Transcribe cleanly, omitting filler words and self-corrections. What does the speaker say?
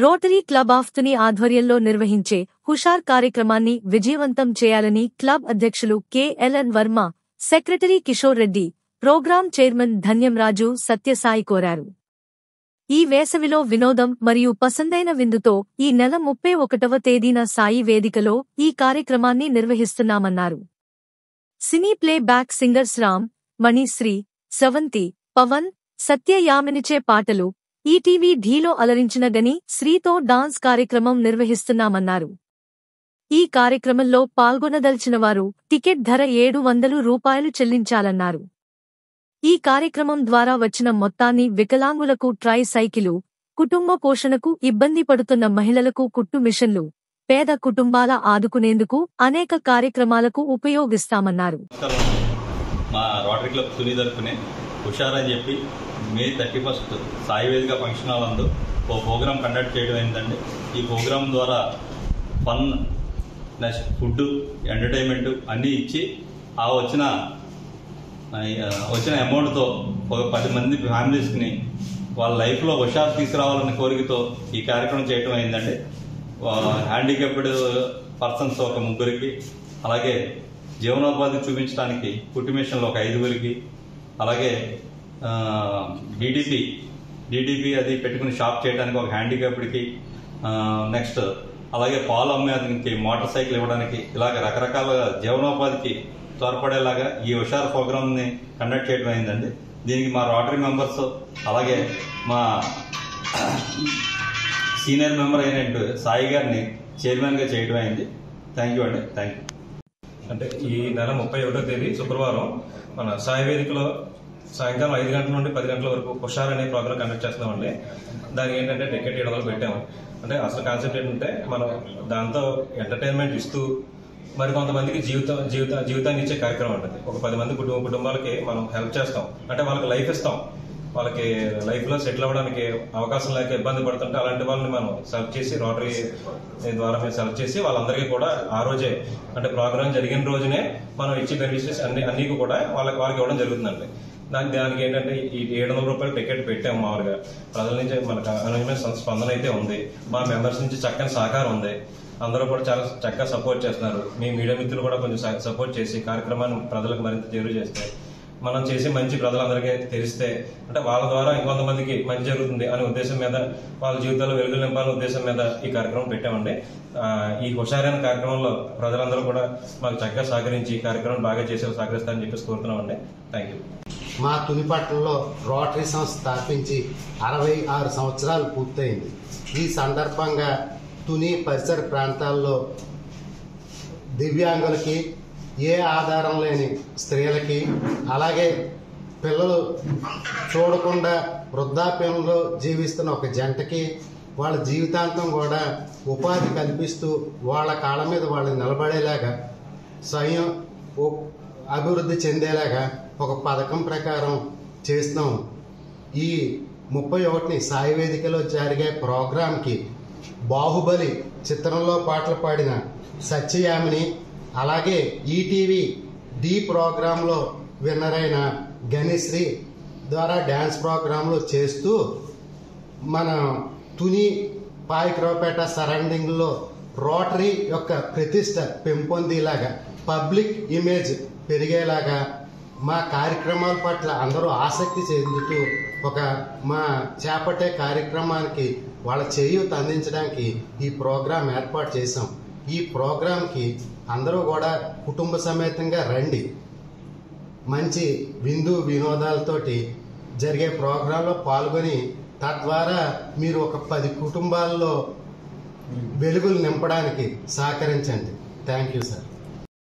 Rotary club of Tuni ఆధ్వర్యంలో నిర్వహించే హుషార్ కార్యక్రమాన్ని విజయవంతం చేయాలని క్లబ్ అధ్యక్షులు K L N. Varma, secretary Kishore Reddy, program chairman Dhanyam Raju Sathya Sai కోరారు. ఈ వేసవిలో వినోదం మరియు పసందైన విందుతో ఈ నెల 31వ తేదీన సాయి వేదికలో ఈ కార్యక్రమాన్ని నిర్వహిస్తున్నామన్నారు. Cine playback singers Ram, Manisri, Sravanthi, Pavan, Satya యామినిచే పాటలు, ఈటీవీ ఢీలో అలరించిన గని శ్రీతో డాన్స్ కార్యక్రమం నిర్వహిస్తున్నామన్నారు. ఈ కార్యక్రమంలో పాల్గొనదలిచిన వారు టికెట్ ధర రూ. 700 చెల్లించాలన్నారు. ఈ కార్యక్రమం ద్వారా వచ్చిన మొత్తాన్ని వికలాంగులకు ట్రై సైకిలు, కుటుంబ పోషణకు ఇబ్బంది పడుతున్న మహిళలకు కుట్టు మిషన్లు, పేద కుటుంబాల ఆదుకునేందుకు అనేక కార్యక్రమాలకు ఉపయోగిస్తామన్నారు. మా రోటరీ క్లబ్ తుని తరపునే హుషార్ అని చెప్పి మే 31 సాయి వేదిక ఫంక్షన్ హాల్ నందు ఓ ప్రోగ్రాం కండక్ట్ చేయడం ఏంటంటే, ఈ ప్రోగ్రాం ద్వారా ఫన్, నెక్స్ట్ ఫుడ్, ఎంటర్టైన్మెంట్ అన్నీ ఇచ్చి ఆ వచ్చిన అమౌంట్తో ఒక 10 మంది ఫ్యామిలీస్ని వాళ్ళ లైఫ్లో హుషారు తీసుకురావాలనే కోరికతో ఈ కార్యక్రమం చేయడం అయిందండి. హ్యాండిక్యాప్డ్ పర్సన్స్ ఒక 3కి, అలాగే జీవనోపాధి చూపించడానికి కుట్టు మిషన్లు ఒక 5గురికి, అలాగే డీటీపీ అది పెట్టుకుని షాప్ చేయడానికి ఒక హ్యాండిక్యాప్డ్కి, నెక్స్ట్ అలాగే పాలు అమ్మేదానికి, మోటార్ సైకిల్ ఇవ్వడానికి, ఇలాగ రకరకాల జీవనోపాధికి తోడ్పడేలాగా ఈ హుషార్ ప్రోగ్రామ్ని కండక్ట్ చేయడం అయిందండి. దీనికి మా రోటరీ మెంబర్స్, అలాగే మా సీనియర్ మెంబర్ అయిన సాయి గారిని చైర్మన్గా చేయడం అయింది. థ్యాంక్ యూ అండి. Thank you. అంటే ఈ నెల 31వ తేదీ శుక్రవారం మన సాయి వేదికలో సాయంకాలం 5 గంటల నుండి 10 గంటల వరకు హుషార్ అనే ప్రోగ్రాం కండక్ట్ చేస్తున్నామండి. దానికి ఏంటంటే టికెట్ 700 పెట్టాము. అంటే అసలు కాన్సెప్ట్ ఏంటంటే, మనం దాంతో ఎంటర్టైన్మెంట్ ఇస్తూ మరి కొంతమందికి జీవితాన్ని ఇచ్చే కార్యక్రమం ఉంటుంది. ఒక 10 మంది కుటుంబాలకి మనం హెల్ప్ చేస్తాం. అంటే వాళ్ళకి లైఫ్ ఇస్తాం. వాళ్ళకి లైఫ్లో సెటిల్ అవ్వడానికి అవకాశం లేక ఇబ్బంది పడుతుంటే అలాంటి వాళ్ళని మనం సెలెక్ట్ చేసి, రోటరీ ద్వారా మేము సెలెక్ట్ చేసి వాళ్ళందరికీ కూడా ఆ రోజే, అంటే ప్రోగ్రాం జరిగిన రోజునే మనం ఇచ్చే బెనిఫిట్స్ అన్ని కూడా వాళ్ళకి ఇవ్వడం జరుగుతుందండి. దానికి ఏంటంటే ఈ రూ. 700 టికెట్ పెట్టాము. మామూలుగా ప్రజల నుంచి మనకు అనూహ్యమైన స్పందన అయితే ఉంది. మా మెంబర్స్ నుంచి చక్కని సహకారం ఉంది. అందరూ కూడా చాలా చక్కగా సపోర్ట్ చేస్తున్నారు. మీ మీడియా మిత్రులు కూడా కొంచెం సపోర్ట్ చేసి కార్యక్రమాన్ని ప్రజలకు మరింత చేరువ చేస్తే, మనం చేసే మంచి ప్రజలందరికీ తెలిస్తే, అంటే వాళ్ళ ద్వారా ఇంకొంతమందికి మంచి జరుగుతుంది అనే ఉద్దేశం మీద, వాళ్ళ జీవితాల్లో వెలుగులు నింపాలనే ఉద్దేశం మీద ఈ కార్యక్రమం పెట్టామండి. ఈ హుషారైన కార్యక్రమంలో ప్రజలందరూ కూడా మాకు చక్కగా సహకరించి కార్యక్రమం బాగా చేసే సహకరిస్తారని చెప్పేసి కోరుతున్నామండి. Thank you. మా తునిపట్నంలో రోటరీ సంస్థ స్థాపించి 66 సంవత్సరాలు పూర్తయింది. ఈ సందర్భంగా తుని పరిసర ప్రాంతాల్లో దివ్యాంగులకి, ఏ ఆధారం లేని స్త్రీలకి, అలాగే పిల్లలు చూడకుండా వృద్ధాప్యంలో జీవిస్తున్న ఒక జంటకి వాళ్ళ జీవితాంతం కూడా ఉపాధి కల్పిస్తూ వాళ్ళ కాళ్ళ మీద వాళ్ళు నిలబడేలాగా, స్వయం అభివృద్ధి చెందేలాగా ఒక పథకం ప్రకారం చేస్తున్నాం. ఈ 31ని సాయి వేదికలో జరిగే ప్రోగ్రాంకి బాహుబలి చిత్రంలో పాటలు పాడిన సత్యయామిని, అలాగే ఈటీవీ డి ప్రోగ్రాంలో విన్నర్ అయిన గనిశ్రీ ద్వారా డ్యాన్స్ ప్రోగ్రాంలు చేస్తూ మన తుని పాయకరావుపేట సరౌండింగ్లో రోటరీ యొక్క ప్రతిష్ట పెంపొందేలాగా, పబ్లిక్ ఇమేజ్ పెరిగేలాగా, మా కార్యక్రమాల పట్ల అందరూ ఆసక్తి చెందుతూ మా చేపట్టే కార్యక్రమానికి వాళ్ళ చేయూత అందించడానికి ఈ ప్రోగ్రాం ఏర్పాటు చేశాం. ఈ ప్రోగ్రాంకి అందరూ కూడా కుటుంబ సమేతంగా రండి. మంచి వినోదాలతోటి జరిగే ప్రోగ్రాంలో పాల్గొని తద్వారా మీరు ఒక 10 కుటుంబాల్లో వెలుగులు నింపడానికి సహకరించండి. Thank you sir.